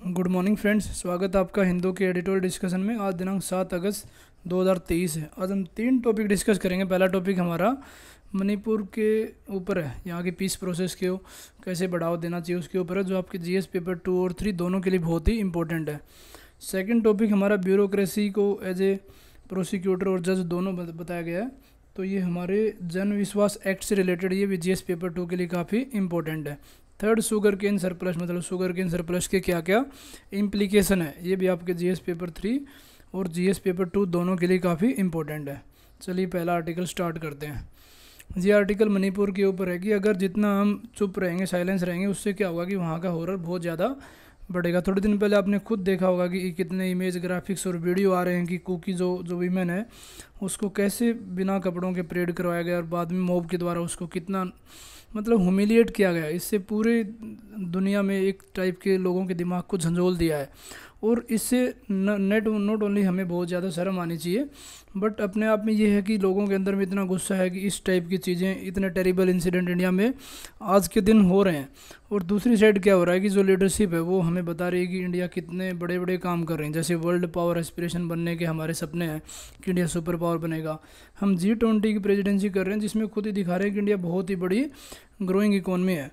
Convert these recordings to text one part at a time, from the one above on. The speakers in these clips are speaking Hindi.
गुड मॉर्निंग फ्रेंड्स, स्वागत है आपका हिंदू के एडिटोरियल डिस्कशन में। आज दिनांक 7 अगस्त 2023 है। आज हम 3 टॉपिक डिस्कस करेंगे। पहला टॉपिक हमारा मणिपुर के ऊपर है, यहाँ की पीस प्रोसेस को कैसे बढ़ावा देना चाहिए उसके ऊपर है, जो आपके जीएस पेपर 2 और 3 दोनों के लिए बहुत ही इंपॉर्टेंट है। सेकंड टॉपिक हमारा ब्यूरोक्रेसी को एज ए प्रोसिक्यूटर और जज दोनों बताया गया है, तो ये हमारे जन विश्वास एक्ट से रिलेटेड, ये भी जीएस पेपर 2 के लिए काफ़ी इंपॉर्टेंट है। थर्ड, शुगर केन सरप्लस, मतलब शुगर केन सरप्लस के क्या क्या इम्प्लीकेशन है, ये भी आपके जीएस पेपर 3 और जीएस पेपर 2 दोनों के लिए काफ़ी इंपॉर्टेंट है। चलिए पहला आर्टिकल स्टार्ट करते हैं। ये आर्टिकल मणिपुर के ऊपर है कि अगर जितना हम चुप रहेंगे, साइलेंस रहेंगे, उससे क्या होगा कि वहाँ का हॉरर बहुत ज़्यादा बढ़ेगा। थोड़े दिन पहले आपने खुद देखा होगा कि कितने इमेज, ग्राफिक्स और वीडियो आ रहे हैं कि कुकी जो वीमेन है उसको कैसे बिना कपड़ों के परेड करवाया गया और बाद में मॉब के द्वारा उसको कितना मतलब ह्यूमिलिएट किया गया। इससे पूरे दुनिया में एक टाइप के लोगों के दिमाग को झंझोल दिया है। और इससे नॉट ओनली हमें बहुत ज़्यादा शर्म आनी चाहिए, बट अपने आप में ये है कि लोगों के अंदर में इतना गुस्सा है कि इस टाइप की चीज़ें, इतने टेरिबल इंसिडेंट इंडिया में आज के दिन हो रहे हैं। और दूसरी साइड क्या हो रहा है कि जो लीडरशिप है वो हमें बता रही है कि इंडिया कितने बड़े बड़े काम कर रहे हैं। जैसे वर्ल्ड पावर एस्पिरेशन बनने के हमारे सपने हैं कि इंडिया सुपर पावर बनेगा। हम G20 की प्रेसिडेंसी कर रहे हैं, जिसमें खुद ही दिखा रहे हैं कि इंडिया बहुत ही बड़ी ग्रोइंग इकोनॉमी है।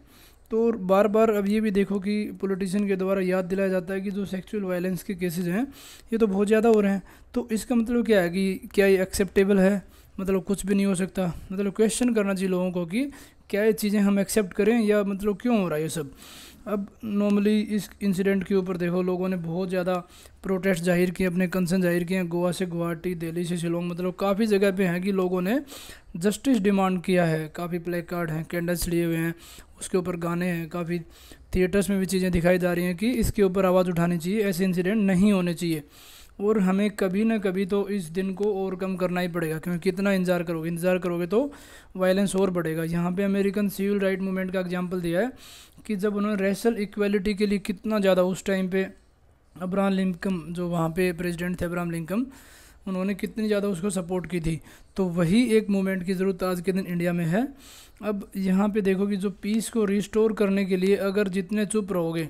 तो बार बार अब ये भी देखो कि पॉलिटिशियन के द्वारा याद दिलाया जाता है कि जो सेक्सुअल वायलेंस के केसेस हैं ये तो बहुत ज़्यादा हो रहे हैं। तो इसका मतलब क्या है कि क्या ये एक्सेप्टेबल है? मतलब कुछ भी नहीं हो सकता। मतलब क्वेश्चन करना चाहिए लोगों को कि क्या ये चीज़ें हम एक्सेप्ट करें या मतलब क्यों हो रहा है ये सब। अब नॉर्मली इस इंसिडेंट के ऊपर देखो, लोगों ने बहुत ज़्यादा प्रोटेस्ट जाहिर किए, अपने कंसर्न जाहिर किए हैं। गोवा से गुवाहाटी, दिल्ली से शिलोंग, मतलब काफ़ी जगह पे हैं कि लोगों ने जस्टिस डिमांड किया है। काफ़ी प्ले कार्ड हैं, कैंडल्स लिए हुए हैं, उसके ऊपर गाने हैं, काफ़ी थिएटर्स में भी चीज़ें दिखाई जा रही हैं कि इसके ऊपर आवाज़ उठानी चाहिए, ऐसे इंसिडेंट नहीं होने चाहिए। और हमें कभी ना कभी तो इस दिन को ओवरकम करना ही पड़ेगा, क्योंकि कितना इंतज़ार करोगे तो वायलेंस और बढ़ेगा। यहाँ पे अमेरिकन सिविल राइट मूवमेंट का एग्जांपल दिया है कि जब उन्होंने रेशल इक्वलिटी के लिए कितना ज़्यादा उस टाइम पे अब्राहम लिंकन, जो वहाँ पे प्रेसिडेंट थे अब्राहम लिंकन, उन्होंने कितनी ज़्यादा उसको सपोर्ट की थी। तो वही एक मूवमेंट की ज़रूरत आज के दिन इंडिया में है। अब यहाँ पे देखो कि जो पीस को रिस्टोर करने के लिए अगर जितने चुप रहोगे,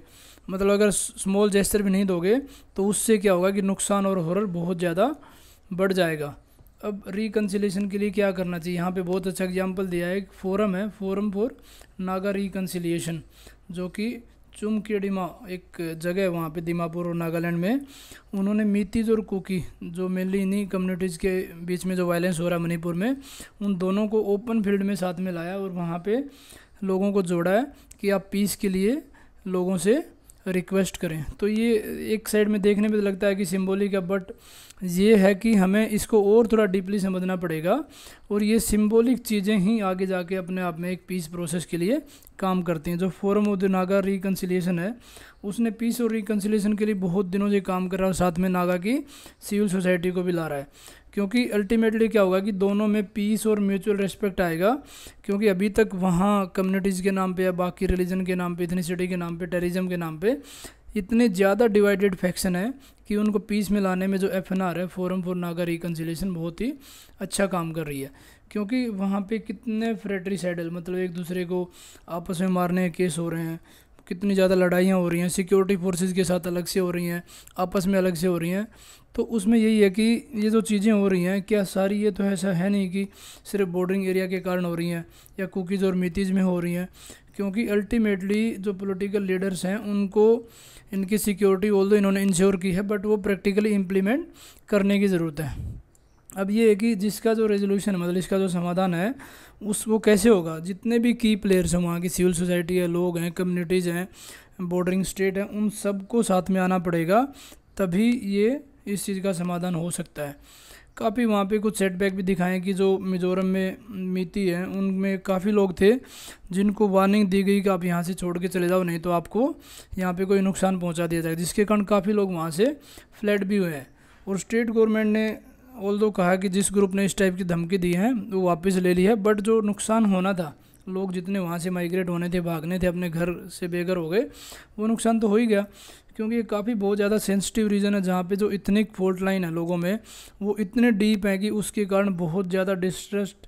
मतलब अगर स्मॉल जेस्चर भी नहीं दोगे, तो उससे क्या होगा कि नुकसान और हॉरर बहुत ज़्यादा बढ़ जाएगा। अब रिकन्सिलेशन के लिए क्या करना चाहिए, यहाँ पे बहुत अच्छा एग्जांपल दिया है। एक फोरम है, फोरम फॉर नागा रिकन्सिलिएशन, जो कि चुमकेडिमा एक जगह है वहाँ पे दीमापुर और नागालैंड में। उन्होंने मीतीज और कुकी, जो मेनली इन्हीं कम्युनिटीज़ के बीच में जो वायलेंस हो रहा है मणिपुर में, उन दोनों को ओपन फील्ड में साथ में लाया और वहाँ पे लोगों को जोड़ा है कि आप पीस के लिए लोगों से रिक्वेस्ट करें। तो ये एक साइड में देखने में तो लगता है कि सिंबॉलिक है, बट ये है कि हमें इसको और थोड़ा डीपली समझना पड़ेगा। और ये सिंबॉलिक चीज़ें ही आगे जाके अपने आप में एक पीस प्रोसेस के लिए काम करती हैं। जो forum of the Naga reconciliation है, उसने पीस और रिकन्सिलिएशन के लिए बहुत दिनों से काम कर रहा है, और साथ में नागा की सिविल सोसाइटी को भी ला रहा है। क्योंकि अल्टीमेटली क्या होगा कि दोनों में पीस और म्यूचुअल रिस्पेक्ट आएगा। क्योंकि अभी तक वहाँ कम्युनिटीज़ के नाम पे या बाकी रिलीजन के नाम पे, इथनिसिटी के नाम पे, टेररिज्म के नाम पे इतने ज़्यादा डिवाइडेड फैक्शन है कि उनको पीस में लाने में जो FNR है, फोरम फॉर नागा रिकन्सिलिएशन, बहुत ही अच्छा काम कर रही है। क्योंकि वहाँ पे कितने फ्रेट्रिसाइडल, मतलब एक दूसरे को आपस में मारने के केस हो रहे हैं, कितनी ज़्यादा लड़ाइयाँ हो रही हैं, सिक्योरिटी फोर्सेस के साथ अलग से हो रही हैं, आपस में अलग से हो रही हैं। तो उसमें यही है कि ये जो चीज़ें हो रही हैं, क्या सारी ये तो ऐसा है नहीं कि सिर्फ बॉर्डरिंग एरिया के कारण हो रही हैं या कुकीज़ और मीतीज़ में हो रही हैं। क्योंकि अल्टीमेटली जो पॉलिटिकल लीडर्स हैं उनको इनकी सिक्योरिटी ऑल्दो इन्होंने इंश्योर की है, बट वो प्रैक्टिकली इम्प्लीमेंट करने की ज़रूरत है। अब ये है कि जिसका जो रेजोल्यूशन, मतलब इसका जो समाधान है वो कैसे होगा। जितने भी की प्लेयर्स हैं, वहाँ की सिविल सोसाइटी है, लोग हैं, कम्युनिटीज़ हैं, बॉर्डरिंग स्टेट हैं, उन सबको साथ में आना पड़ेगा, तभी ये इस चीज़ का समाधान हो सकता है। काफ़ी वहाँ पे कुछ सेटबैक भी दिखाएं कि जो मिज़ोरम में मीती हैं, उनमें काफ़ी लोग थे जिनको वार्निंग दी गई कि आप यहाँ से छोड़ के चले जाओ, नहीं तो आपको यहाँ पे कोई नुकसान पहुँचा दिया जाएगा, जिसके कारण काफ़ी लोग वहाँ से फ्लड भी हुए हैं। और स्टेट गवर्नमेंट ने ऑल्दो कहा कि जिस ग्रुप ने इस टाइप की धमकी दी है वो वापस ले ली है, बट जो नुकसान होना था, लोग जितने वहाँ से माइग्रेट होने थे, भागने थे, अपने घर से बेघर हो गए, वो नुकसान तो हो ही गया। क्योंकि ये काफ़ी बहुत ज़्यादा सेंसिटिव रीजन है, जहाँ पे जो इथनिक फॉल्ट लाइन है लोगों में, वो इतने डीप है कि उसके कारण बहुत ज़्यादा डिस्ट्रेस्ट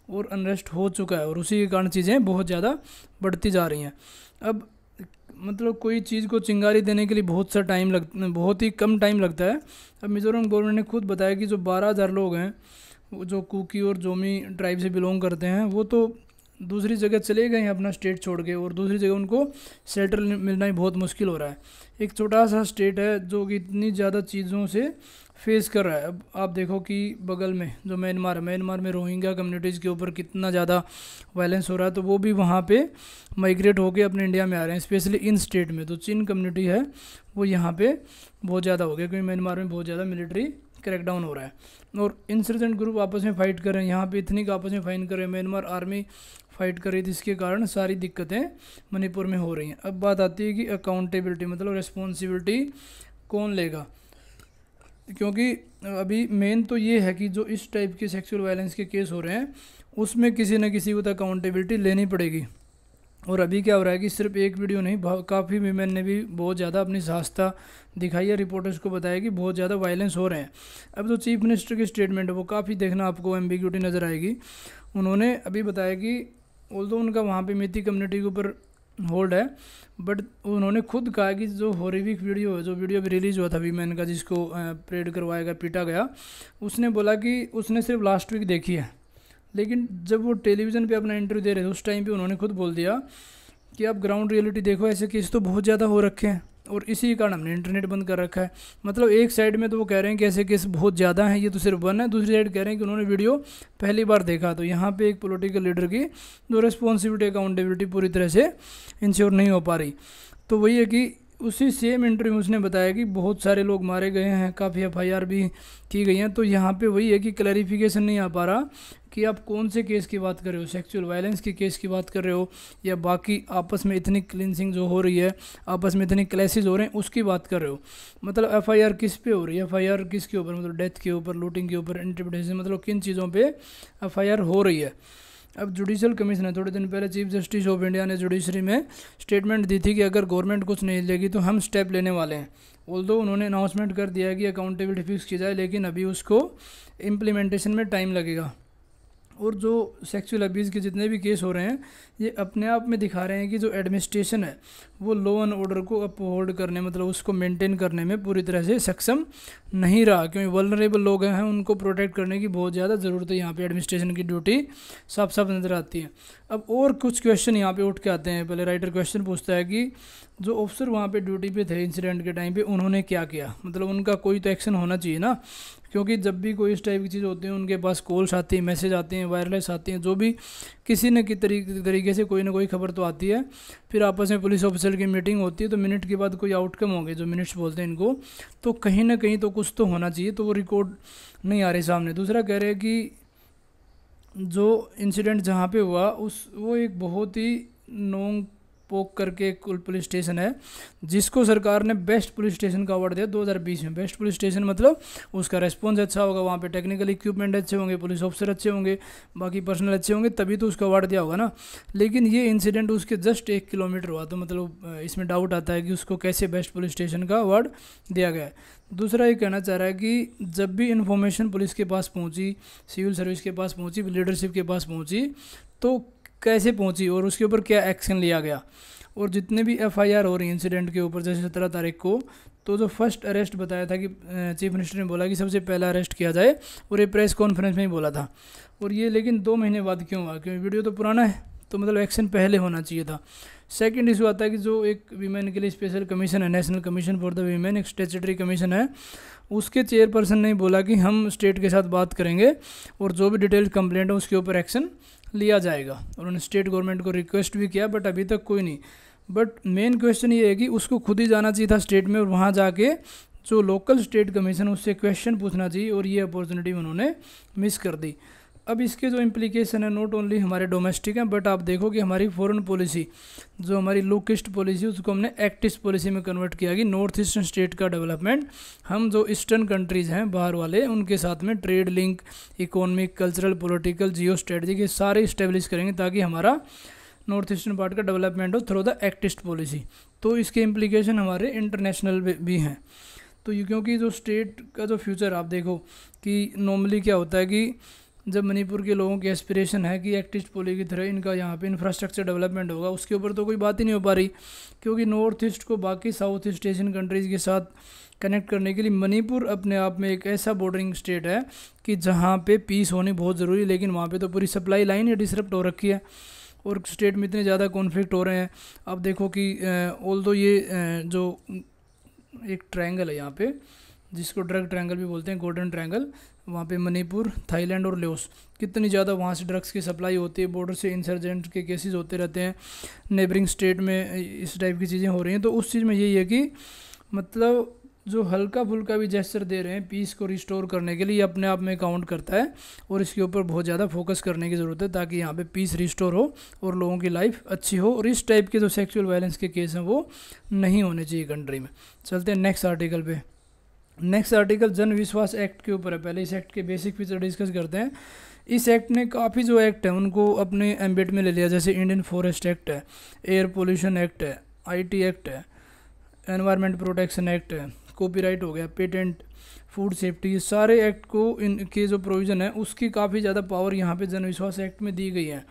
और अनरेस्ट हो चुका है, और उसी के कारण चीज़ें बहुत ज़्यादा बढ़ती जा रही हैं। अब मतलब कोई चीज़ को चिंगारी देने के लिए बहुत ही कम टाइम लगता है। अब मिज़ोरम गवर्नमेंट ने खुद बताया कि जो 12,000 लोग हैं, वो जो कुकी और जोमी ट्राइब से बिलोंग करते हैं, वो तो दूसरी जगह चले गए हैं अपना स्टेट छोड़ के, और दूसरी जगह उनको सेटल मिलना ही बहुत मुश्किल हो रहा है। एक छोटा सा स्टेट है जो कि इतनी ज़्यादा चीज़ों से फेस कर रहा है। अब आप देखो कि बगल में जो म्यांमार में रोहिंग्या कम्युनिटीज़ के ऊपर कितना ज़्यादा वायलेंस हो रहा है, तो वो भी वहाँ पे माइग्रेट होके अपने इंडिया में आ रहे हैं, स्पेशली इन स्टेट में। तो चिन कम्युनिटी है वो यहाँ पे बहुत ज़्यादा हो गया, क्योंकि म्यांमार में बहुत ज़्यादा मिलिट्री क्रैकडाउन हो रहा है और इंसर्जेंट ग्रुप आपस में फाइट कर रहे हैं। यहाँ पे इतनी का आपस में फाइट कर रहे हैं, म्यांमार आर्मी फाइट कर रही थी, जिसके कारण सारी दिक्कतें मणिपुर में हो रही हैं। अब बात आती है कि अकाउंटेबिलिटी मतलब रिस्पॉन्सिबिलिटी कौन लेगा, क्योंकि अभी मेन तो ये है कि जो इस टाइप के सेक्सुअल वायलेंस के केस हो रहे हैं उसमें किसी न किसी को तो अकाउंटेबिलिटी लेनी पड़ेगी। और अभी क्या हो रहा है कि सिर्फ एक वीडियो नहीं, काफ़ी वीमेन ने भी बहुत ज़्यादा अपनी साहसता दिखाई है, रिपोर्टर्स को बताया कि बहुत ज़्यादा वायलेंस हो रहे हैं। अब जो चीफ मिनिस्टर की स्टेटमेंट है वो काफ़ी देखना आपको एम्बिग्यूटी नज़र आएगी। उन्होंने अभी बताया कि ऑल्दो उनका वहाँ पे मिती कम्युनिटी के ऊपर होल्ड है, बट उन्होंने खुद कहा कि जो हॉरिफिक वीडियो है, जो वीडियो भी रिलीज़ हुआ था वीमेन का जिसको परेड करवाया गया, पीटा गया, उसने बोला कि उसने सिर्फ लास्ट वीक देखी है। लेकिन जब वो टेलीविज़न पे अपना इंटरव्यू दे रहे थे उस टाइम पे उन्होंने खुद बोल दिया कि आप ग्राउंड रियलिटी देखो, ऐसे केस तो बहुत ज़्यादा हो रखे हैं और इसी कारण हमने इंटरनेट बंद कर रखा है। मतलब एक साइड में तो वो कह रहे हैं कि ऐसे केस बहुत ज़्यादा हैं, ये तो सिर्फ वन है, दूसरी साइड कह रहे हैं कि उन्होंने वीडियो पहली बार देखा। तो यहाँ पे एक पॉलिटिकल लीडर की जो रिस्पॉन्सिबिलिटी अकाउंटेबिलिटी पूरी तरह से इंश्योर नहीं हो पा रही। तो वही है कि उसी सेम इंटरव्यू में उसने बताया कि बहुत सारे लोग मारे गए हैं, काफ़ी एफआईआर भी की गई हैं। तो यहाँ पे वही है कि क्लैरिफिकेशन नहीं आ पा रहा कि आप कौन से केस की बात कर रहे हो, सेक्सुअल वायलेंस के केस की बात कर रहे हो या बाकी आपस में इतनी क्लिनसिंग जो हो रही है, आपस में इतनी क्लैशेज हो रहे हैं उसकी बात कर रहे हो। मतलब एफआईआर किस पे हो रही है, एफआईआर किसके ऊपर, मतलब डेथ के ऊपर, लूटिंग के ऊपर, इंटिमिडेशन, मतलब किन चीज़ों पर एफआईआर हो रही है। अब जुडिशल कमीशन है, थोड़े दिन पहले चीफ जस्टिस ऑफ इंडिया ने जुडिशरी में स्टेटमेंट दी थी कि अगर गवर्नमेंट कुछ नहीं लेगी तो हम स्टेप लेने वाले हैं। ऑल्दो उन्होंने अनाउंसमेंट कर दिया है कि अकाउंटेबिलिटी फिक्स की जाए, लेकिन अभी उसको इम्प्लीमेंटेशन में टाइम लगेगा। और जो सेक्सुअल अब्यूज़ के जितने भी केस हो रहे हैं ये अपने आप में दिखा रहे हैं कि जो एडमिनिस्ट्रेशन है वो लॉ एंड ऑर्डर को अपहोल्ड करने, मतलब उसको मेंटेन करने में पूरी तरह से सक्षम नहीं रहा, क्योंकि वल्नरेबल लोग हैं उनको प्रोटेक्ट करने की बहुत ज़्यादा ज़रूरत है। यहाँ पे एडमिनिस्ट्रेशन की ड्यूटी साफ साफ नज़र आती है। अब और कुछ क्वेश्चन यहाँ पे उठ के आते हैं। पहले राइटर क्वेश्चन पूछता है कि जो ऑफिसर वहाँ पे ड्यूटी पे थे इंसिडेंट के टाइम पे उन्होंने क्या किया, मतलब उनका कोई तो एक्शन होना चाहिए ना, क्योंकि जब भी कोई इस टाइप की चीज़ होती है उनके पास कॉल्स आती हैं, मैसेज आते हैं, वायरलेस आती हैं, जो भी किसी न किसी तरीके से कोई ना कोई खबर तो आती है। फिर आपस में पुलिस ऑफिसर की मीटिंग होती है तो मिनट के बाद कोई आउटकम होंगे, जो मिनट्स बोलते हैं इनको, तो कहीं ना कहीं तो कुछ तो होना चाहिए, तो वो रिकॉर्ड नहीं आ रही सामने। दूसरा कह रहे हैं कि जो इंसिडेंट जहाँ पे हुआ वो एक बहुत ही नोंग पोक करके एक पुलिस स्टेशन है जिसको सरकार ने बेस्ट पुलिस स्टेशन का अवार्ड दिया 2020 में। बेस्ट पुलिस स्टेशन मतलब उसका रेस्पॉन्स अच्छा होगा, वहाँ पे टेक्निकल इक्विपमेंट अच्छे होंगे, पुलिस ऑफिसर अच्छे होंगे, बाकी पर्सनल अच्छे होंगे, तभी तो उसका अवार्ड दिया होगा ना। लेकिन ये इंसिडेंट उसके जस्ट 1 किलोमीटर हुआ, तो मतलब इसमें डाउट आता है कि उसको कैसे बेस्ट पुलिस स्टेशन का अवार्ड दिया गया है। दूसरा ये कहना चाह रहा है कि जब भी इन्फॉर्मेशन पुलिस के पास पहुँची, सिविल सर्विस के पास पहुँची, लीडरशिप के पास पहुँची, तो कैसे पहुंची और उसके ऊपर क्या एक्शन लिया गया। और जितने भी एफआईआर हो रही हैं इंसिडेंट के ऊपर, जैसे 17 तारीख को, तो जो फर्स्ट अरेस्ट बताया था कि चीफ मिनिस्टर ने बोला कि सबसे पहला अरेस्ट किया जाए, और ये प्रेस कॉन्फ्रेंस में ही बोला था। और ये लेकिन 2 महीने बाद क्यों हुआ, क्योंकि वीडियो तो पुराना है, तो मतलब एक्शन पहले होना चाहिए था। सेकंड इशू आता है कि जो एक वीमेन के लिए स्पेशल कमीशन है, national commission for the women, एक स्टैट्यूटरी कमीशन है, उसके चेयरपर्सन ने बोला कि हम स्टेट के साथ बात करेंगे और जो भी डिटेल कंप्लेंट है उसके ऊपर एक्शन लिया जाएगा। उन्होंने स्टेट गवर्नमेंट को रिक्वेस्ट भी किया, बट अभी तक कोई नहीं। बट मेन क्वेश्चन ये है कि उसको खुद ही जाना चाहिए था स्टेट में और वहाँ जाके जो लोकल स्टेट कमीशन उससे क्वेश्चन पूछना चाहिए, और ये अपॉर्चुनिटी उन्होंने मिस कर दी। अब इसके जो इम्प्लीकेशन है नॉट ओनली हमारे डोमेस्टिक हैं, बट आप देखो कि हमारी फॉरेन पॉलिसी, जो हमारी लोकेस्ट पॉलिसी, उसको हमने एक्टिस्ट पॉलिसी में कन्वर्ट किया कि नॉर्थ ईस्टर्न स्टेट का डेवलपमेंट हम जो ईस्टर्न कंट्रीज़ हैं बाहर वाले, उनके साथ में trade link, economic, cultural, political, geo strategy के सारे इस्टेब्लिश करेंगे ताकि हमारा नॉर्थ ईस्टर्न पार्ट का डेवलपमेंट हो थ्रू द एक्टिस्ट पॉलिसी। तो इसके इम्प्लीकेशन हमारे इंटरनेशनल भी हैं। तो ये क्योंकि जो स्टेट का जो फ्यूचर आप देखो कि नॉर्मली क्या होता है कि जब मणिपुर के लोगों की एस्पिरेशन है कि एक्ट ईस्ट पोली की तरह इनका यहाँ पे इंफ्रास्ट्रक्चर डेवलपमेंट होगा, उसके ऊपर तो कोई बात ही नहीं हो पा रही, क्योंकि नॉर्थ ईस्ट को बाकी साउथ ईस्ट एशियन कंट्रीज़ के साथ कनेक्ट करने के लिए मणिपुर अपने आप में एक ऐसा बॉर्डरिंग स्टेट है कि जहाँ पे पीस होनी बहुत ज़रूरी है, लेकिन वहाँ पे तो पूरी सप्लाई लाइन ही डिसरप्ट हो रखी है और स्टेट में इतने ज़्यादा कॉन्फ्लिक्ट हो रहे हैं। अब देखो कि ऑल्दो ये जो एक ट्रायंगल है यहाँ पे, जिसको ड्रग ट्रायंगल भी बोलते हैं, गोल्डन ट्रायंगल, वहाँ पे मणिपुर, थाईलैंड और लेओस, कितनी ज़्यादा वहाँ से ड्रग्स की सप्लाई होती है, बॉर्डर से इंसर्जेंट के केसेस होते रहते हैं, नेबरिंग स्टेट में इस टाइप की चीज़ें हो रही हैं। तो उस चीज़ में यही है कि मतलब जो हल्का फुल्का भी जेस्चर दे रहे हैं पीस को रिस्टोर करने के लिए, ये अपने आप में काउंट करता है और इसके ऊपर बहुत ज़्यादा फोकस करने की ज़रूरत है ताकि यहाँ पे पीस रिस्टोर हो और लोगों की लाइफ अच्छी हो और इस टाइप के जो सेक्सुअल वायलेंस के केस हैं वो नहीं होने चाहिए कंट्री में। चलते हैं नेक्स्ट आर्टिकल पे। नेक्स्ट आर्टिकल जन विश्वास एक्ट के ऊपर है। पहले इस एक्ट के बेसिक फीचर डिस्कस करते हैं। इस एक्ट ने काफ़ी जो एक्ट है उनको अपने एम्बिट में ले लिया, जैसे इंडियन फॉरेस्ट एक्ट है, एयर पोल्यूशन एक्ट है, IT एक्ट है, एनवायरनमेंट प्रोटेक्शन एक्ट है, कॉपीराइट हो गया, पेटेंट, फूड सेफ्टी, सारे एक्ट को इनके जो प्रोविज़न है उसकी काफ़ी ज़्यादा पावर यहाँ पे जन विश्वास एक्ट में दी गई है।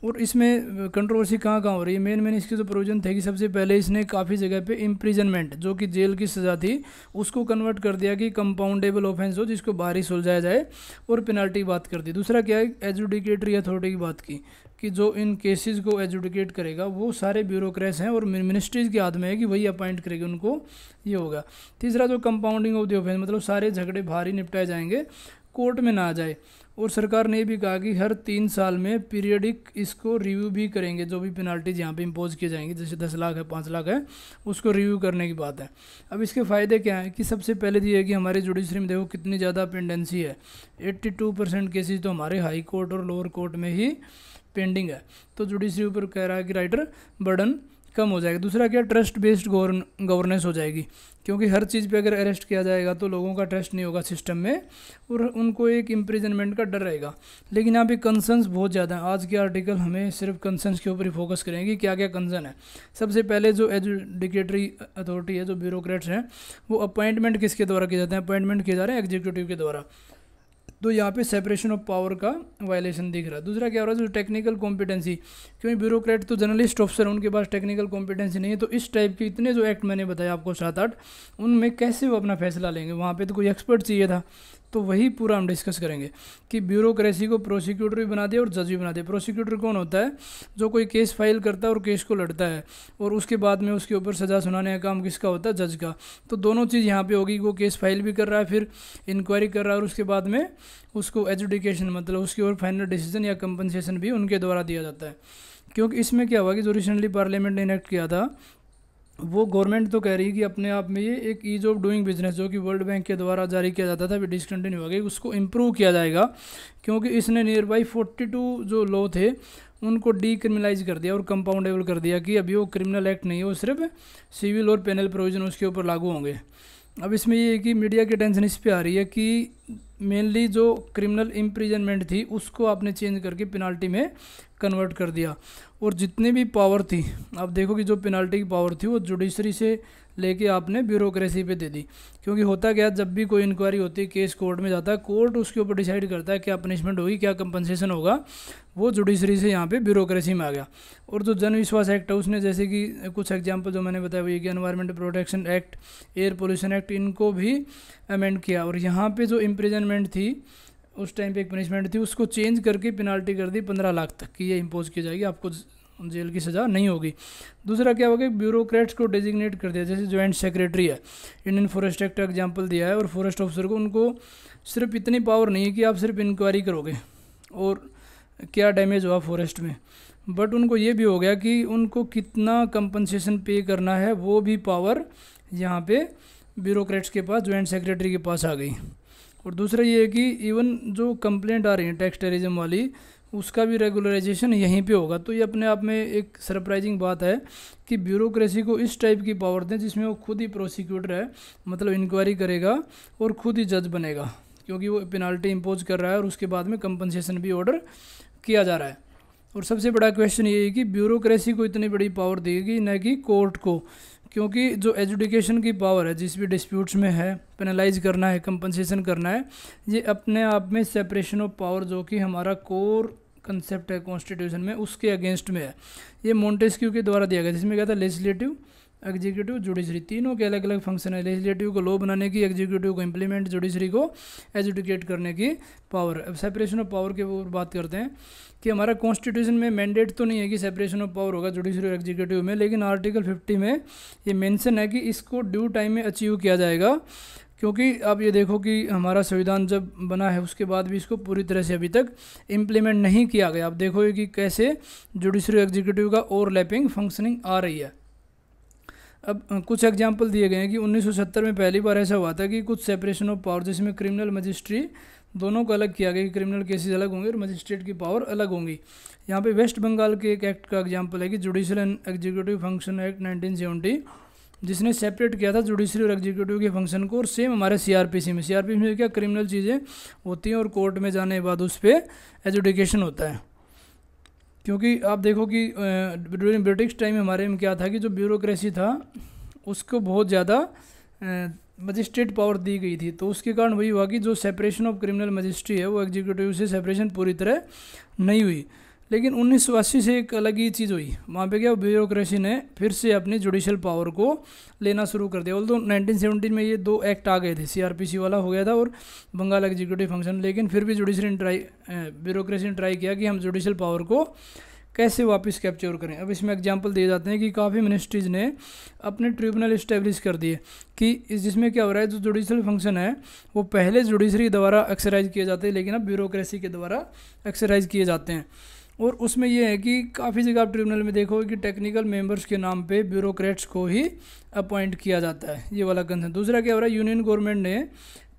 और इसमें कंट्रोवर्सी कहाँ कहाँ हो रही है, मेन इसके जो प्रोविजन थे कि सबसे पहले इसने काफ़ी जगह पे इम्प्रिजनमेंट, जो कि जेल की सज़ा थी, उसको कन्वर्ट कर दिया कि कंपाउंडेबल ऑफेंस हो जिसको बाहर ही सुलझाया जाए, और पेनल्टी की बात कर दी। दूसरा क्या है, एजुडिकेटरी अथॉरिटी की बात की कि जो इन केसेस को एजुडिकेट करेगा वो सारे ब्यूरोक्रेट्स हैं और मिनिस्ट्रीज़ के हाथ में है कि वही अपॉइंट करेगी उनको, ये होगा। तीसरा जो कंपाउंडिंग ऑफ द ऑफेंस, मतलब सारे झगड़े बाहर ही निपटाए जाएंगे, कोर्ट में ना आ जाए। और सरकार ने भी कहा कि हर 3 साल में पीरियडिक इसको रिव्यू भी करेंगे, जो भी पेनाल्टीज यहाँ पे इम्पोज की जाएंगी, जैसे 10 लाख है, 5 लाख है, उसको रिव्यू करने की बात है। अब इसके फ़ायदे क्या हैं कि सबसे पहले तो ये है कि हमारे जुडिशरी में देखो कितनी ज़्यादा पेंडेंसी है, 82% केसेज तो हमारे हाई कोर्ट और लोअर कोर्ट में ही पेंडिंग है। तो जुडिशरी ऊपर कह रहा है कि राइटर बर्डन कम हो जाएगा। दूसरा क्या, ट्रस्ट बेस्ड गवर्नेंस हो जाएगी, क्योंकि हर चीज़ पे अगर अरेस्ट किया जाएगा तो लोगों का ट्रस्ट नहीं होगा सिस्टम में और उनको एक इम्प्रिजनमेंट का डर रहेगा। लेकिन यहाँ पे कंसर्न्स बहुत ज़्यादा हैं। आज के आर्टिकल हमें सिर्फ कंसर्न्स के ऊपर ही फोकस करेंगे, क्या क्या कंसर्न है। सबसे पहले जो एजुडिकेटरी अथॉरिटी है, जो ब्यूरोक्रेट्स हैं, वो अपॉइंटमेंट किसके द्वारा किए जाते हैं, अपॉइंटमेंट किए जा रहे हैं एग्जीक्यूटिव के द्वारा। तो यहाँ पे सेपरेशन ऑफ पावर का वायलेशन दिख रहा है। दूसरा क्या हो रहा है, जो टेक्निकल कॉम्पिटेंसी, क्योंकि ब्यूरोक्रेट तो जर्नलिस्ट ऑफिसर, उनके पास टेक्निकल कॉम्पिटेंसी नहीं है, तो इस टाइप के इतने जो एक्ट मैंने बताया आपको 7-8, उनमें कैसे वो अपना फैसला लेंगे, वहाँ पे तो कोई एक्सपर्ट चाहिए था। तो वही पूरा हम डिस्कस करेंगे कि ब्यूरोक्रेसी को प्रोसिक्यूटर भी बना दिया और जज भी बना दिया। प्रोसिक्यूटर कौन होता है, जो कोई केस फाइल करता है और केस को लड़ता है, और उसके बाद में उसके ऊपर सज़ा सुनाने का काम किसका होता है, जज का। तो दोनों चीज़ यहाँ पे होगी, वो केस फाइल भी कर रहा है, फिर इंक्वायरी कर रहा है, और उसके बाद में उसको एजुडिकेशन, मतलब उसके ऊपर फाइनल डिसीजन या कंपनसेशन भी उनके द्वारा दिया जाता है। क्योंकि इसमें क्या हुआ कि जो रिसेंटली पार्लियामेंट ने इनेक्ट किया था, वो गवर्नमेंट तो कह रही है कि अपने आप में ये एक ईज ऑफ डूइंग बिजनेस, जो कि वर्ल्ड बैंक के द्वारा जारी किया जाता था, अभी डिसकंटिन्यू हो गई, उसको इम्प्रूव किया जाएगा। क्योंकि इसने नियर बाई 42 जो लॉ थे उनको डीक्रिमिनलाइज कर दिया और कंपाउंडेबल कर दिया कि अभी वो क्रिमिनल एक्ट नहीं है, वो सिर्फ सिविल और पेनल प्रोविजन उसके ऊपर लागू होंगे। अब इसमें ये है कि मीडिया की टेंशन इस पे आ रही है कि मेनली जो क्रिमिनल इम्प्रिजनमेंट थी उसको आपने चेंज करके पेनाल्टी में कन्वर्ट कर दिया, और जितनी भी पावर थी, आप देखो कि जो पेनाल्टी की पावर थी वो जुडिशरी से लेके आपने ब्यूरोक्रेसी पे दे दी। क्योंकि होता क्या, जब भी कोई इंक्वायरी होती है, केस कोर्ट में जाता है, कोर्ट उसके ऊपर डिसाइड करता है क्या पनिशमेंट होगी, क्या कंपनसेशन होगा, वो जुडिशरी से यहाँ पे ब्यूरोक्रेसी में आ गया। और जो जन विश्वास एक्ट है उसने, जैसे कि कुछ एग्जांपल जो मैंने बताया, वो ये कि environment protection act, air pollution act, इनको भी अमेंड किया। और यहाँ पे जो इम्प्रिजनमेंट थी उस टाइम पे एक पनिशमेंट थी, उसको चेंज करके पेनाल्टी कर दी 15 लाख तक की, ये इम्पोज की जाएगी, आपको जेल की सज़ा नहीं होगी। दूसरा क्या होगा, ब्यूरोक्रेट्स को डेजिग्नेट कर दिया, जैसे जॉइंट सेक्रेटरी है, इंडियन फॉरेस्ट एक्ट का एग्जांपल दिया है, और फॉरेस्ट ऑफिसर को, उनको सिर्फ इतनी पावर नहीं है कि आप सिर्फ इंक्वायरी करोगे और क्या डैमेज हुआ फॉरेस्ट में, बट उनको ये भी हो गया कि उनको कितना कंपनसेशन पे करना है, वो भी पावर यहाँ पे ब्यूरोक्रेट्स के पास, जॉइंट सेक्रेटरी के पास आ गई। और दूसरा ये है कि इवन जो कंप्लेंट आ रही है टैक्स टेररिज्म वाली, उसका भी रेगुलराइजेशन यहीं पे होगा। तो ये अपने आप में एक सरप्राइजिंग बात है कि ब्यूरोक्रेसी को इस टाइप की पावर दें जिसमें वो खुद ही प्रोसिक्यूटर है, मतलब इंक्वायरी करेगा और खुद ही जज बनेगा, क्योंकि वो पेनाल्टी इम्पोज कर रहा है और उसके बाद में कंपनसेशन भी ऑर्डर किया जा रहा है। और सबसे बड़ा क्वेश्चन ये है कि ब्यूरोक्रेसी को इतनी बड़ी पावर देगी न कि कोर्ट को, क्योंकि जो एजुडिकेशन की पावर है जिस भी डिस्प्यूट्स में है, पेनलाइज करना है, कंपनसेशन करना है, ये अपने आप में सेपरेशन ऑफ पावर जो कि हमारा कोर कंसेप्ट है कॉन्स्टिट्यूशन में, उसके अगेंस्ट में है। ये मोंटेस्क्यू के द्वारा दिया गया, जिसमें क्या था, लेजिस्लेटिव, एग्जीक्यूटिव, जुडिशरी, तीनों के अलग अलग फंक्शन है। लेजिस्लेटिव को लॉ बनाने की, एग्जीक्यूटिव को इम्प्लीमेंट, जुडिशरी को एजुडिकेट करने की पावर। अब सेपरेशन ऑफ पावर के ऊपर बात करते हैं कि हमारा कॉन्स्टिट्यूशन में मैंडेट तो नहीं है कि सेपरेशन ऑफ पावर होगा जुडिशरी और एग्जीक्यूटिव में, लेकिन आर्टिकल 50 में ये मेंशन है कि इसको ड्यू टाइम में अचीव किया जाएगा। क्योंकि आप ये देखो कि हमारा संविधान जब बना है उसके बाद भी इसको पूरी तरह से अभी तक इम्प्लीमेंट नहीं किया गया। आप देखोगे कि कैसे जुडिशरी एग्जीक्यूटिव का ओवरलैपिंग फंक्शनिंग आ रही है। अब कुछ एग्जाम्पल दिए गए हैं कि 1970 में पहली बार ऐसा हुआ था कि कुछ सेपरेशन ऑफ पावर, जिसमें क्रिमिनल मजिस्ट्री दोनों को अलग किया गया कि क्रिमिनल केसेस अलग होंगे और मजिस्ट्रेट की पावर अलग होंगी। यहाँ पे वेस्ट बंगाल के एक एक्ट का एग्जाम्पल है कि judicial and executive function act 1970, जिसने सेपरेट किया था जुडिशरी और एग्जीक्यूटिव के फंक्शन को। और सेम हमारे सीआरपीसी में क्या क्रिमिनल चीज़ें होती हैं और कोर्ट में जाने के बाद उस पर एजुडिकेशन होता है। क्योंकि आप देखो कि ड्यूरिंग ब्रिटिश टाइम में हमारे में क्या था कि जो ब्यूरोक्रेसी था उसको बहुत ज़्यादा मजिस्ट्रेट पावर दी गई थी, तो उसके कारण वही हुआ कि जो सेपरेशन ऑफ क्रिमिनल मजिस्ट्री है वो एग्जीक्यूटिव से सेपरेशन पूरी तरह नहीं हुई। लेकिन 1980 से एक अलग ही चीज़ हुई, वहाँ पे क्या ब्यूरोक्रेसी ने फिर से अपनी जुडिशल पावर को लेना शुरू कर दिया। ऑल्दो 1917 में ये दो एक्ट आ गए थे, सीआरपीसी वाला हो गया था और बंगाल एग्जीक्यूटिव फंक्शन, लेकिन फिर भी जुडिशरी ने ब्यूरोक्रेसी ने ट्राई किया कि हम जुडिशल पावर को कैसे वापस कैप्चर करें। अब इसमें एग्जांपल दिए जाते हैं कि काफ़ी मिनिस्ट्रीज ने अपने ट्रिब्यूनल इस्टेब्लिश कर दिए कि जिसमें क्या हो रहा है, जो जुडिशल फंक्शन है वो पहले जुडिशरी द्वारा एक्सरसाइज किए जाते हैं, लेकिन अब ब्यूरोक्रेसी के द्वारा एक्सरसाइज किए जाते हैं। और उसमें यह है कि काफ़ी जगह आप ट्रिब्यूनल में देखोगे कि टेक्निकल मेंबर्स के नाम पे ब्यूरोक्रेट्स को ही अपॉइंट किया जाता है, ये वाला कंसर्न। दूसरा क्या हो रहा है, यूनियन गवर्नमेंट ने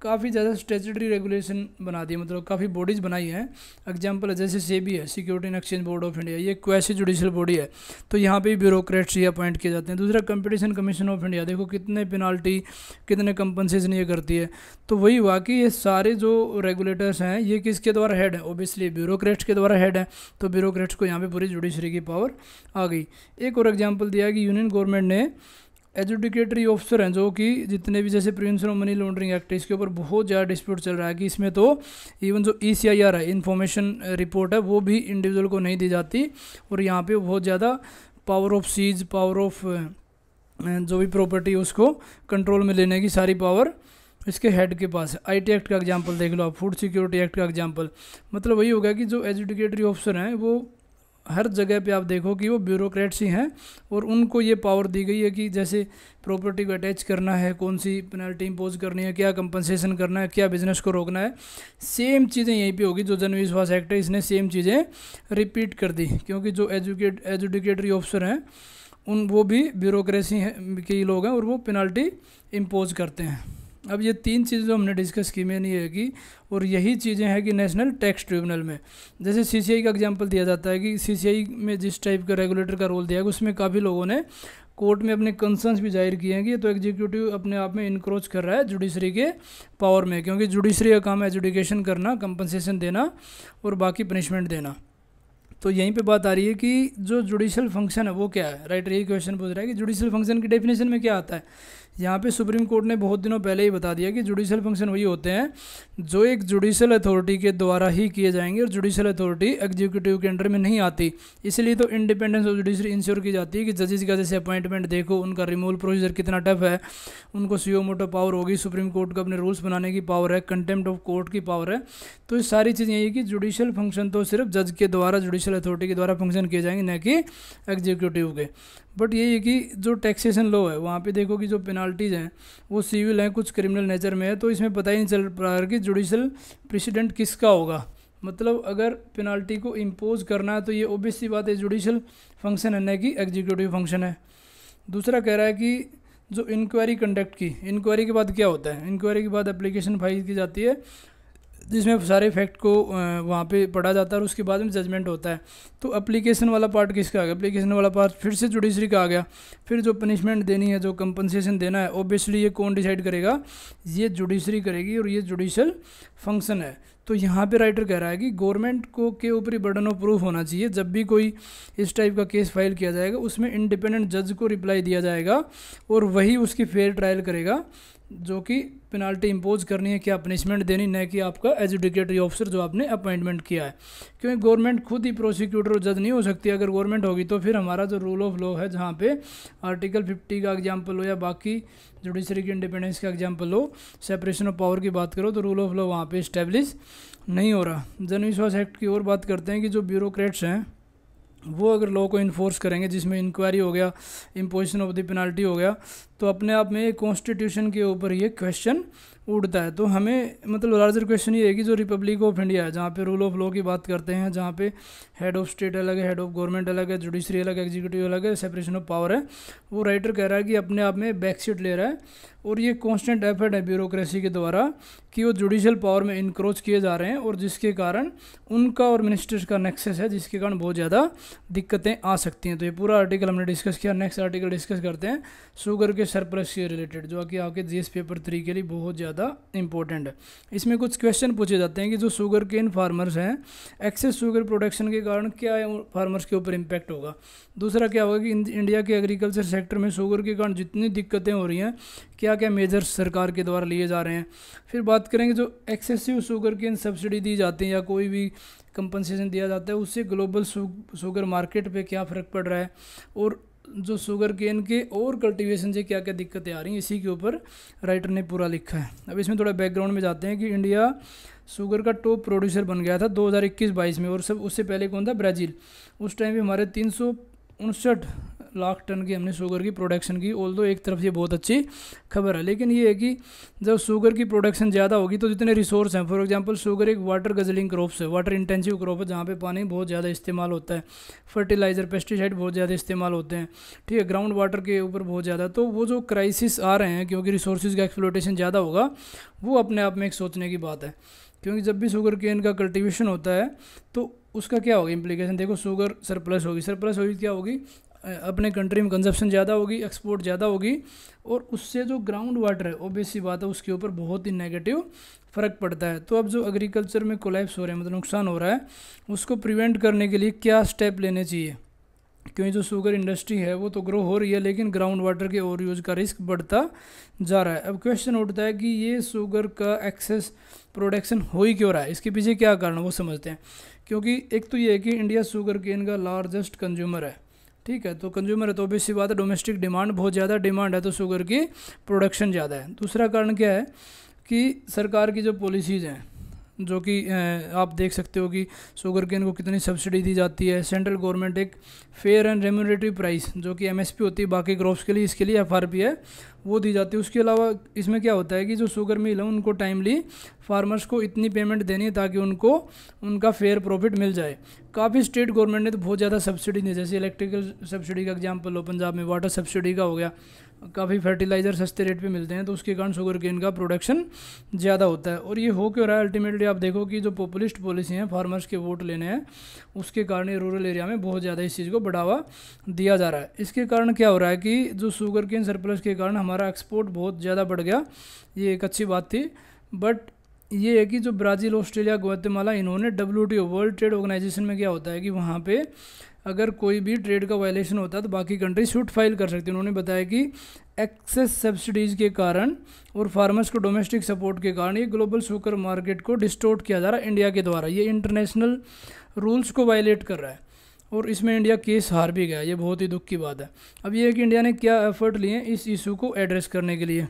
काफ़ी ज़्यादा स्टैट्यूटरी रेगुलेशन बना दी, मतलब काफ़ी बॉडीज़ बनाई हैं। एग्जांपल है जैसे सेबी है, security and exchange board of India, ये क्वासी जुडिशियल बॉडी है, तो यहाँ पे ब्यूरोक्रेट्स ही अपॉइंट किए जाते हैं। दूसरा कंपटीशन कमीशन ऑफ इंडिया, देखो कितने पेनाल्टी, कितने कंपनसेशन ये करती है। तो वही हुआ कि ये सारे जो रेगुलेटर्स हैं ये किसके द्वारा हेड है, ऑब्वियसली ब्यूरोक्रेट्स के द्वारा हेड है, तो ब्यूरोक्रेट्स को यहाँ पर पूरी जुडिशरी की पावर आ गई। एक और एग्जाम्पल दिया कि यूनियन गवर्नमेंट ने एजुडिकेटरी ऑफिसर हैं, जो कि जितने भी जैसे prevention of money laundering act, इसके ऊपर बहुत ज़्यादा डिस्प्यूट चल रहा है कि इसमें तो इवन जो ECIR है, इन्फॉर्मेशन रिपोर्ट है, वो भी इंडिविजुअल को नहीं दी जाती। और यहाँ पे बहुत ज़्यादा power of seize, power of जो भी प्रॉपर्टी उसको कंट्रोल में लेने की सारी पावर इसके हेड के पास है। IT एक्ट का एग्जाम्पल देख लो आप, फूड सिक्योरिटी एक्ट का एग्जाम्पल, मतलब वही होगा कि जो एजुडिकेटरी ऑफिसर हैं वो हर जगह पे आप देखो कि वो ब्यूरोक्रेट्स ही हैं और उनको ये पावर दी गई है कि जैसे प्रॉपर्टी को अटैच करना है, कौन सी पेनल्टी इंपोज करनी है, क्या कंपनसेशन करना है, क्या बिजनेस को रोकना है। सेम चीज़ें यहीं पे होगी। जो जन विश्वास एक्ट है इसने सेम चीज़ें रिपीट कर दी, क्योंकि जो एजुडिकेटरी ऑफिसर हैं वो भी ब्यूरोक्रेसी के लोग हैं और वो पेनल्टी इम्पोज करते हैं। अब ये तीन चीज़ें जो हमने डिस्कस की मैंने ये है कि, और यही चीज़ें हैं कि नेशनल टैक्स ट्रिब्यूनल में, जैसे CCI का एग्जांपल दिया जाता है कि CCI में जिस टाइप का रेगुलेटर का रोल दिया है उसमें काफ़ी लोगों ने कोर्ट में अपने कंसर्न्स भी जाहिर किए हैं कि तो एग्जीक्यूटिव अपने आप में इनक्रोच कर रहा है जुडिशरी के पावर में, क्योंकि जुडिशरी का काम है एजुडिकेशन करना, कंपनसेशन देना और बाकी पनिशमेंट देना। तो यहीं पे बात आ रही है कि जो जुडिशल फंक्शन है वो क्या है, राइट। यही क्वेश्चन पूछ रहा है कि जुडिशल फंक्शन की डेफिनेशन में क्या आता है। यहाँ पे सुप्रीम कोर्ट ने बहुत दिनों पहले ही बता दिया कि जुडिशल फंक्शन वही होते हैं जो एक जुडिशल अथॉरिटी के द्वारा ही किए जाएंगे और जुडिशल अथॉरिटी एग्जीक्यूटिव के अंडर में नहीं आती। इसलिए तो इंडिपेंडेंस ऑफ जुडिशरी इंश्योर की जाती है कि जजेस का जैसे अपॉइंटमेंट देखो, उनका रिमूवल प्रोसीजर कितना टफ है, उनको सीओ मोटो पावर होगी, सुप्रीम कोर्ट को अपने रूल्स बनाने की पावर है, कंटेम्प्ट ऑफ कोर्ट की पावर है। तो ये सारी चीज़ें यही कि जुडिशल फंक्शन तो सिर्फ जज के द्वारा, जुडिशल अथॉरिटी के द्वारा फंक्शन किए जाएंगे, न कि एग्जीक्यूटिव के। बट यही है कि जो टैक्सेशन लॉ है वहाँ पे देखो कि जो पेनाल्टीज़ हैं वो सिविल हैं, कुछ क्रिमिनल नेचर में है, तो इसमें पता ही नहीं चल रहा है कि जुडिशल प्रेसिडेंट किसका होगा। मतलब अगर पेनाल्टी को इम्पोज करना है तो ये ऑब्वियस सी बात है जुडिशल फंक्शन है, न कि एग्जीक्यूटिव फंक्शन है। दूसरा कह रहा है कि जो इंक्वायरी कंडक्ट की, इंक्वायरी के बाद क्या होता है, इंक्वायरी के बाद एप्लीकेशन फाइल की जाती है जिसमें सारे फैक्ट को वहाँ पे पढ़ा जाता है और उसके बाद में जजमेंट होता है। तो एप्लीकेशन वाला पार्ट किसका आ गया? एप्लीकेशन वाला पार्ट फिर से जुडिशरी का आ गया। फिर जो पनिशमेंट देनी है, जो कंपनसेशन देना है, ऑब्वियसली ये कौन डिसाइड करेगा? ये जुडिशरी करेगी और ये जुडिशल फंक्शन है। तो यहाँ पे राइटर कह रहा है कि गवर्नमेंट को के ऊपर ही बर्डन ऑफ प्रूफ होना चाहिए। जब भी कोई इस टाइप का केस फाइल किया जाएगा उसमें इंडिपेंडेंट जज को रिप्लाई दिया जाएगा और वही उसकी फेयर ट्रायल करेगा, जो कि पेनाल्टी इम्पोज करनी है, क्या पनिशमेंट देनी, न कि आपका एजुडिकेटरी ऑफिसर जो आपने अपॉइंटमेंट किया है। क्योंकि गवर्नमेंट खुद ही प्रोसिक्यूटर और जज नहीं हो सकती। अगर गवर्नमेंट होगी तो फिर हमारा जो रूल ऑफ लॉ है, जहाँ पे आर्टिकल 50 का एग्जाम्पल हो या बाकी जुडिशरी की इंडिपेंडेंस का एग्जाम्पल हो, सेपरेशन ऑफ पावर की बात करो, तो रूल ऑफ लॉ वहाँ पे इस्टेब्लिश नहीं हो रहा। जनविश्वास एक्ट की और बात करते हैं कि जो ब्यूरोक्रेट्स हैं वो अगर लॉ को इन्फोर्स करेंगे, जिसमें इंक्वायरी हो गया, इम्पोजिशन ऑफ द पेनाल्टी हो गया, तो अपने आप में कॉन्स्टिट्यूशन के ऊपर ये क्वेश्चन उठता है। तो हमें मतलब लार्जर क्वेश्चन ये है कि जो रिपब्लिक ऑफ इंडिया है, जहाँ पे रूल ऑफ लॉ की बात करते हैं, जहाँ पे हेड ऑफ स्टेट अलग है, हेड ऑफ गवर्नमेंट अलग है, जुडिशरी अलग है, एग्जीक्यूटिव अलग है, सेपरेशन ऑफ पावर है, वो राइटर कह रहा है कि अपने आप में बैकसीट ले रहा है। और ये कॉन्स्टेंट एफर्ट है ब्यूरोक्रेसी के द्वारा कि वो जुडिशल पावर में इंक्रोच किए जा रहे हैं और जिसके कारण उनका और मिनिस्टर्स का नेक्सस है, जिसके कारण बहुत ज़्यादा दिक्कतें आ सकती हैं। तो ये पूरा आर्टिकल हमने डिस्कस किया। नेक्स्ट आर्टिकल डिस्कस करते हैं शुगर के सरप्लस से रिलेटेड, जो कि आपके जीएस पेपर 3 के लिए बहुत ज़्यादा इंपॉर्टेंट है। इसमें कुछ क्वेश्चन पूछे जाते हैं कि जो शुगर केन फार्मर्स हैं, एक्सेस शुगर प्रोडक्शन के कारण क्या फार्मर्स के ऊपर इम्पैक्ट होगा। दूसरा क्या होगा कि इंडिया के एग्रीकल्चर सेक्टर में शुगर के कारण जितनी दिक्कतें हो रही हैं, क्या क्या मेजर्स सरकार के द्वारा लिए जा रहे हैं। फिर बात करेंगे जो एक्सेसिव शुगर केन सब्सिडी दी जाती है या कोई भी कंपनसेशन दिया जाता है, उससे ग्लोबल शुगर मार्केट पे क्या फ़र्क पड़ रहा है, और जो शुगर केन के और कल्टीवेशन से क्या क्या दिक्कतें आ रही हैं, इसी के ऊपर राइटर ने पूरा लिखा है। अब इसमें थोड़ा बैकग्राउंड में जाते हैं कि इंडिया शुगर का टॉप प्रोड्यूसर बन गया था 2021-22 में, और सब उससे पहले कौन था? ब्राज़ील। उस टाइम पे हमारे 359 लाख टन की हमने शुगर की प्रोडक्शन की। ऑल्दो एक तरफ ये बहुत अच्छी खबर है, लेकिन ये है कि जब शुगर की प्रोडक्शन ज़्यादा होगी तो जितने रिसोर्स हैं, फॉर एग्जांपल शुगर एक वाटर गजलिंग क्रॉप्स है, वाटर इंटेंसिव क्रॉप है, जहाँ पे पानी बहुत ज़्यादा इस्तेमाल होता है, फर्टिलाइज़र पेस्टिसाइड बहुत ज़्यादा इस्तेमाल होते हैं, ठीक है, ग्राउंड वाटर के ऊपर बहुत ज़्यादा। तो वो जो क्राइसिस आ रहे हैं क्योंकि रिसोर्सेज का एक्सप्लोटेशन ज़्यादा होगा, वो अपने आप में एक सोचने की बात है। क्योंकि जब भी शुगर केन का कल्टीवेशन होता है तो उसका क्या होगा इम्प्लीकेशन, देखो शुगर सरप्लस होगी क्या होगी, अपने कंट्री में कंजप्शन ज़्यादा होगी, एक्सपोर्ट ज़्यादा होगी, और उससे जो ग्राउंड वाटर है ऑब्वियस सी बात है उसके ऊपर बहुत ही नेगेटिव फ़र्क पड़ता है। तो अब जो एग्रीकल्चर में कोलैप्स हो रहे हैं, मतलब नुकसान हो रहा है, उसको प्रिवेंट करने के लिए क्या स्टेप लेने चाहिए। क्योंकि जो शुगर इंडस्ट्री है वो तो ग्रो हो रही है, लेकिन ग्राउंड वाटर के ओवर यूज़ का रिस्क बढ़ता जा रहा है। अब क्वेश्चन उठता है कि ये शुगर का एक्सेस प्रोडक्शन हो ही क्यों रहा है, इसके पीछे क्या कारण है वो समझते हैं। क्योंकि एक तो ये है कि इंडिया शुगर केन का लार्जेस्ट कंज्यूमर है, ठीक है, तो कंज्यूमर है तो ऑब्वियस सी बात है डोमेस्टिक डिमांड बहुत ज़्यादा डिमांड है, तो शुगर की प्रोडक्शन ज़्यादा है। दूसरा कारण क्या है कि सरकार की जो पॉलिसीज़ हैं, जो कि आप देख सकते हो कि शुगर केन को कितनी सब्सिडी दी जाती है। सेंट्रल गवर्नमेंट एक फेयर एंड रेम्यूनरेटिव प्राइस, जो कि एमएसपी होती है बाकी क्रॉप्स के लिए, इसके लिए एफआरपी है, वो दी जाती है। उसके अलावा इसमें क्या होता है कि जो शुगर मिल है उनको टाइमली फार्मर्स को इतनी पेमेंट देनी है ताकि उनको उनका फेयर प्रॉफिट मिल जाए। काफ़ी स्टेट गवर्नमेंट ने तो बहुत ज़्यादा सब्सिडी दी, जैसे इलेक्ट्रिकल सब्सिडी का एग्जांपल हो पंजाब में, वाटर सब्सिडी का हो गया, काफ़ी फर्टिलाइज़र सस्ते रेट पे मिलते हैं, तो उसके कारण शुगर केन का प्रोडक्शन ज़्यादा होता है। और ये हो क्यों रहा है, अल्टीमेटली आप देखो कि जो पॉपुलिस्ट पॉलिसी हैं, फार्मर्स के वोट लेने हैं, उसके कारण ये रूरल एरिया में बहुत ज़्यादा इस चीज़ को बढ़ावा दिया जा रहा है। इसके कारण क्या हो रहा है कि जो शुगर केन सरप्लस के कारण हमारा एक्सपोर्ट बहुत ज़्यादा बढ़ गया, ये एक अच्छी बात थी। बट ये है कि जो ब्राज़ील, ऑस्ट्रेलिया, ग्वाटेमाला, इन्होंने WTO वर्ल्ड ट्रेड ऑर्गेनाइजेशन में क्या होता है कि वहाँ पे अगर कोई भी ट्रेड का वायलेशन होता है तो बाकी कंट्री सूट फाइल कर सकती है। उन्होंने बताया कि एक्सेस सब्सिडीज़ के कारण और फार्मर्स को डोमेस्टिक सपोर्ट के कारण ये ग्लोबल शुगर मार्केट को डिस्टोर्ट किया जा रहा है इंडिया के द्वारा, ये इंटरनेशनल रूल्स को वायलेट कर रहा है, और इसमें इंडिया केस हार भी गया। ये बहुत ही दुख की बात है। अब ये है कि इंडिया ने क्या एफर्ट लिए इस इशू को एड्रेस करने के लिए।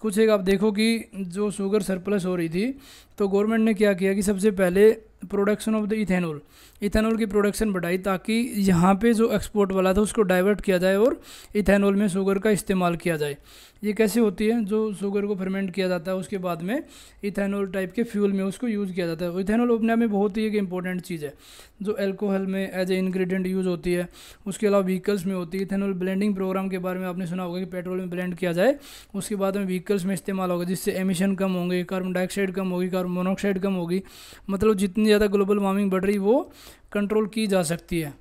कुछ एक आप देखो कि जो शुगर सरप्लस हो रही थी तो गवर्नमेंट ने क्या किया कि सबसे पहले production of the ethanol, ethanol की प्रोडक्शन बढ़ाई ताकि यहाँ पे जो एक्सपोर्ट वाला था उसको डाइवर्ट किया जाए और इथेनॉल में शुगर का इस्तेमाल किया जाए। ये कैसे होती है, जो शुगर को फर्मेंट किया जाता है उसके बाद में इथेनॉल टाइप के फ्यूल में उसको यूज़ किया जाता है। इथेनॉल अपने आप में बहुत ही एक इंपॉर्टेंट चीज़ है जो अल्कोहल में एज ए इंग्रेडिएंट यूज़ होती है। उसके अलावा व्हीकल्स में होती है। इथेनॉल ब्लेंडिंग प्रोग्राम के बारे में आपने सुना होगा कि पेट्रोल में ब्लेंड किया जाए, उसके बाद में व्हीकल्स में इस्तेमाल होगा, जिससे एमिशन कम होंगे, कार्बन डाइऑक्साइड कम होगी, कार्बन मोनोऑक्साइड कम होगी। मतलब जितनी ज़्यादा ग्लोबल वार्मिंग बढ़ रही वो कंट्रोल की जा सकती है।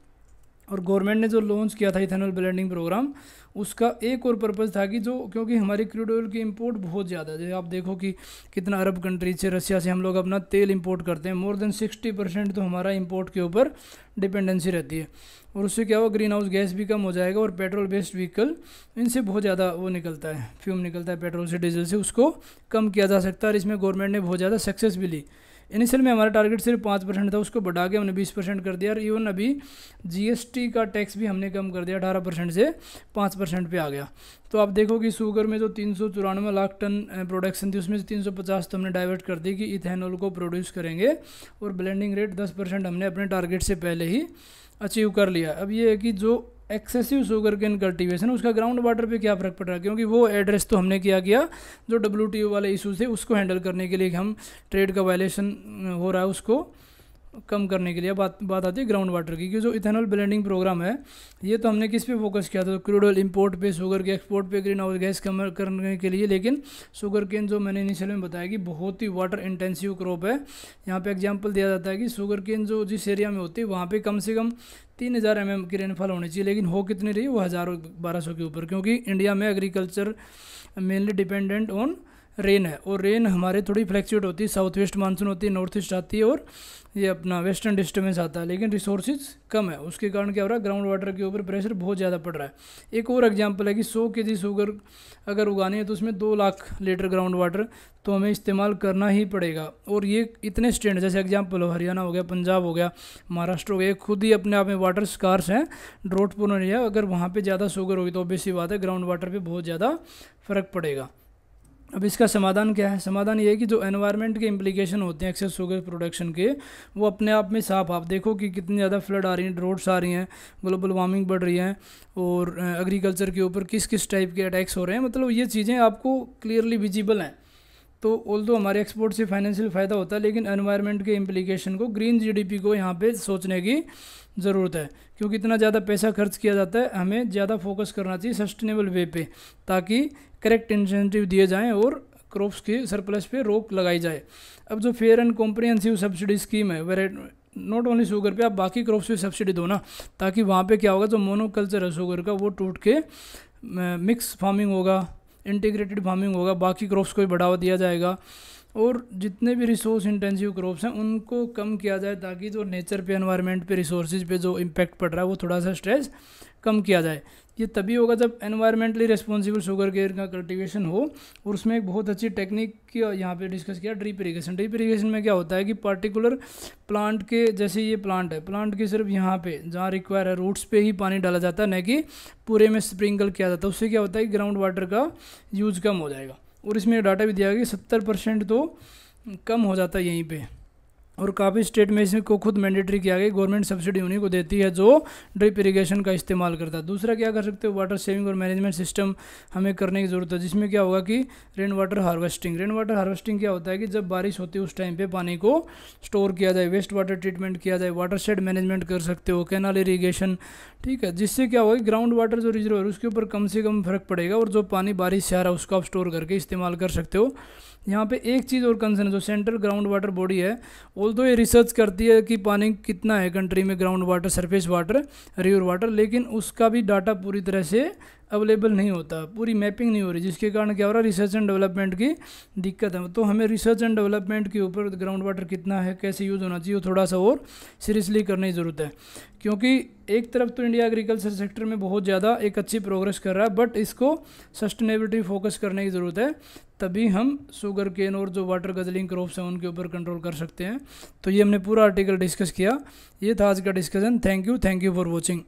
और गवर्नमेंट ने जो लॉन्च किया था इथेनॉल ब्लेंडिंग प्रोग्राम, उसका एक और पर्पज़ था कि जो क्योंकि हमारी क्रूड ऑयल की इंपोर्ट बहुत ज़्यादा है, जैसे आप देखो कि कितना अरब कंट्री से, रशिया से हम लोग अपना तेल इंपोर्ट करते हैं, मोर देन 60% तो हमारा इंपोर्ट के ऊपर डिपेंडेंसी रहती है। और उससे क्या हुआ, ग्रीन हाउस गैस भी कम हो जाएगा और पेट्रोल बेस्ड व्हीकल इनसे बहुत ज़्यादा वो निकलता है, फ्यूम निकलता है पेट्रोल से, डीजल से, उसको कम किया जा सकता है। और इसमें गवर्नमेंट ने बहुत ज़्यादा सक्सेस भी ली। इनिशियल में हमारा टारगेट सिर्फ 5% था, उसको बढ़ा के हमने 20% कर दिया। और इवन अभी जीएसटी का टैक्स भी हमने कम कर दिया, 18% से 5% पे आ गया। तो आप देखो कि शुगर में जो 394 लाख टन प्रोडक्शन थी उसमें से 350 तो हमने डाइवर्ट कर दी कि इथेनॉल को प्रोड्यूस करेंगे। और ब्लेंडिंग रेट 10% हमने अपने टारगेट से पहले ही अचीव कर लिया। अब ये है कि जो एक्सेसिव शुगर केन कल्टीवेशन उसका ग्राउंड वाटर पे क्या फ़र्क पड़ रहा है, क्योंकि वो एड्रेस तो हमने क्या किया, जो WTO वाले इशू थे उसको हैंडल करने के लिए, हम ट्रेड का वायलेशन हो रहा है उसको कम करने के लिए बात आती है ग्राउंड वाटर की। कि जो इथेनॉल ब्लेंडिंग प्रोग्राम है ये तो हमने किस पे फोकस किया था, क्रूड ऑयल इंपोर्ट पे, शुगर के एक्सपोर्ट पे, ग्रीन हाउस गैस कम करने के लिए। लेकिन शुगर केन जो मैंने इनिशियल में बताया कि बहुत ही वाटर इंटेंसिव क्रॉप है। यहाँ पे एग्जांपल दिया जाता है कि शुगर केन जो जिस एरिया में होती है वहाँ पे कम से कम 3000 mm की रेनफॉल होनी चाहिए, लेकिन हो कितनी रही, वो 1000-1200 के ऊपर, क्योंकि इंडिया में agriculture mainly dependent on rain है। और रेन हमारे थोड़ी फ्लैक्चुएट होती है, साउथ वेस्ट मानसून होती है, नॉर्थ ईस्ट आती है और ये अपना वेस्टर्न डिस्टर्बेंस आता है, लेकिन रिसोर्सेज कम है। उसके कारण क्या हो रहा है, ग्राउंड वाटर के ऊपर प्रेशर बहुत ज़्यादा पड़ रहा है। एक और एग्जांपल है कि 100 kg शुगर अगर उगानी है तो उसमें 2 लाख लीटर ग्राउंड वाटर तो हमें इस्तेमाल करना ही पड़ेगा। और ये इतने स्टेट, जैसे एग्जांपल हो हरियाणा हो गया, पंजाब हो गया, महाराष्ट्र हो गया, खुद ही अपने आप में वाटर स्कार्स हैं, ड्रॉट पूर्ण एरिया। अगर वहाँ पर ज़्यादा शुगर होगी तो ऑब्वियस सी बात है ग्राउंड वाटर पर बहुत ज़्यादा फ़र्क पड़ेगा। अब इसका समाधान क्या है, समाधान ये है कि जो एनवायरनमेंट के इम्प्लीकेशन होते हैं एक्सेस शुगर प्रोडक्शन के, वो अपने आप में साफ, आप देखो कि कितनी ज़्यादा फ्लड आ रही हैं, ड्रॉट्स आ रही हैं, ग्लोबल वार्मिंग बढ़ रही है, और एग्रीकल्चर के ऊपर किस किस टाइप के अटैक्स हो रहे हैं, मतलब ये चीज़ें आपको क्लियरली विजिबल हैं। तो ऑल्दो हमारे एक्सपोर्ट से फाइनेंशियल फ़ायदा होता है, लेकिन एनवायरनमेंट के इम्प्लीकेशन को, ग्रीन जीडीपी को यहाँ पे सोचने की ज़रूरत है। क्योंकि इतना ज़्यादा पैसा खर्च किया जाता है, हमें ज़्यादा फोकस करना चाहिए सस्टेनेबल वे पे, ताकि करेक्ट इंसेंटिव दिए जाएं और क्रॉप्स के सरप्लस पे रोक लगाई जाए। अब जो fair and comprehensive subsidy scheme है, वेरे नॉट ओनली शुगर पे, आप बाकी क्रॉप्स पे सब्सिडी दो ना, ताकि वहाँ पे क्या होगा, जो मोनोकल्चर है शुगर का वो टूट के मिक्स फार्मिंग होगा, इंटीग्रेटेड फार्मिंग होगा, बाकी क्रॉप्स को भी बढ़ावा दिया जाएगा। और जितने भी रिसोर्स इंटेंसिव क्रॉप्स हैं उनको कम किया जाए, ताकि जो नेचर पे, एनवायरनमेंट पे, रिसोर्सेज पे जो इम्पैक्ट पड़ रहा है वो थोड़ा सा स्ट्रेस कम किया जाए। ये तभी होगा जब एनवायरमेंटली रिस्पॉन्सिबल शुगर केयर का कल्टीवेशन हो। और उसमें एक बहुत अच्छी टेक्निक की यहाँ पे डिस्कस किया, ड्रिप इरीगेशन। ड्रिप इरीगेशन में क्या होता है कि पर्टिकुलर प्लांट के, जैसे ये प्लांट है, प्लांट के सिर्फ यहाँ पे जहाँ रिक्वायर है रूट्स पे ही पानी डाला जाता है, न कि पूरे में स्प्रिंकल किया जाता है। उससे क्या होता है कि ग्राउंड वाटर का यूज़ कम हो जाएगा। और इसमें डाटा भी दिया गया कि 70% तो कम हो जाता है यहीं पे। और काफ़ी स्टेट में इसको खुद मैंडेटरी किया गया, गवर्नमेंट सब्सिडी उन्हीं को देती है जो ड्रिप इरिगेशन का इस्तेमाल करता है। दूसरा क्या कर सकते हो, वाटर सेविंग और मैनेजमेंट सिस्टम हमें करने की ज़रूरत है, जिसमें क्या होगा कि rain water harvesting. Rain water harvesting क्या होता है कि जब बारिश होती है उस टाइम पे पानी को स्टोर किया जाए, वेस्ट वाटर ट्रीटमेंट किया जाए, वाटर शेड मैनेजमेंट कर सकते हो, कैनाल इरीगेशन, ठीक है, जिससे क्या होगा कि ग्राउंड वाटर जो रिजर्व है उसके ऊपर कम से कम फर्क पड़ेगा। और जो पानी बारिश से आ रहा है उसको आप स्टोर करके इस्तेमाल कर सकते हो। यहाँ पे एक चीज़ और कंसर्न है, जो सेंट्रल ग्राउंड वाटर बॉडी है, ऑल्दो ये रिसर्च करती है कि पानी कितना है कंट्री में, ground water, surface water, river water, लेकिन उसका भी डाटा पूरी तरह से अवेलेबल नहीं होता, पूरी मैपिंग नहीं हो रही, जिसके कारण क्या हो रहा है, रिसर्च एंड डेवलपमेंट की दिक्कत है। तो हमें रिसर्च एंड डेवलपमेंट के ऊपर ग्राउंड वाटर कितना है, कैसे यूज़ होना चाहिए, वो थोड़ा सा और सीरियसली करने की ज़रूरत है। क्योंकि एक तरफ तो इंडिया एग्रीकल्चर सेक्टर में बहुत ज़्यादा एक अच्छी प्रोग्रेस कर रहा है, बट इसको सस्टेनेबिलिटी फोकस करने की ज़रूरत है, तभी हम शुगर केन और जो वाटर गजलिंग क्रॉप्स हैं उनके ऊपर कंट्रोल कर सकते हैं। तो ये हमने पूरा आर्टिकल डिस्कस किया। ये था आज का discussion. Thank you for watching.